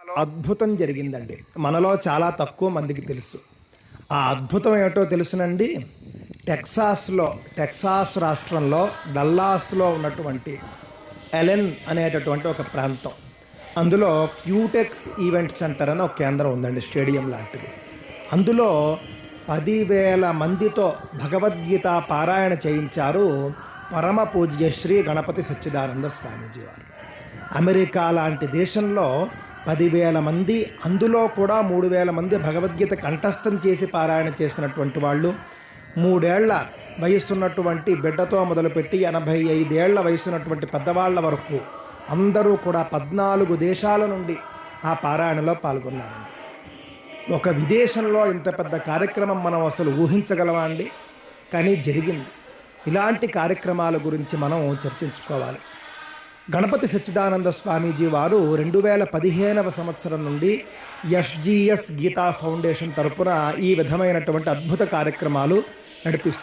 అద్భుతం జరిగిందండి. మనలో చాలా తక్కువ మందికి తెలుసు. ఆ అద్భుతం ఏమిటో తెలుసునండి. టెక్సాస్ రాష్ట్రంలో డల్లాస్‌లో ఉన్నటువంటి ఎలెన్ అనేటటువంటి ఒక ప్రాంతం. అందులో క్యూటెక్స్ ఈవెంట్ సెంటర్ అని ఒక కేంద్రం ఉందండి, స్టేడియం లాంటిది. అందులో 10,000 మందితో భగవద్గీత పారాయణ చేయించారు పరమ పూజ్య శ్రీ గణపతి సచ్చిదానంద స్వామీజీ వారు. అమెరికా లాంటి దేశంలో 10,000 మంది, అందులో కూడా 3,000 మంది భగవద్గీత కంఠస్థం చేసి పారాయణ చేసినటువంటి వాళ్ళు, 3 ఏళ్ల వయసున్నటువంటి బిడ్డతో మొదలుపెట్టి 85 ఏళ్ల వయసున్నటువంటి పెద్దవాళ్ల వరకు అందరూ కూడా 14 దేశాల నుండి ఆ పారాయణలో పాల్గొన్నారండి. ఒక విదేశంలో ఇంత పెద్ద కార్యక్రమం మనం అసలు ఊహించగలమా అండి? కానీ జరిగింది. ఇలాంటి కార్యక్రమాల గురించి మనం చర్చించుకోవాలి. గణపతి సచ్చిదానంద స్వామీజీ వారు 2015వ సంవత్సరం నుండి ఎస్జిఎస్ గీతా ఫౌండేషన్ తరపున ఈ విధమైనటువంటి అద్భుత కార్యక్రమాలు నడిపిస్తున్నారు.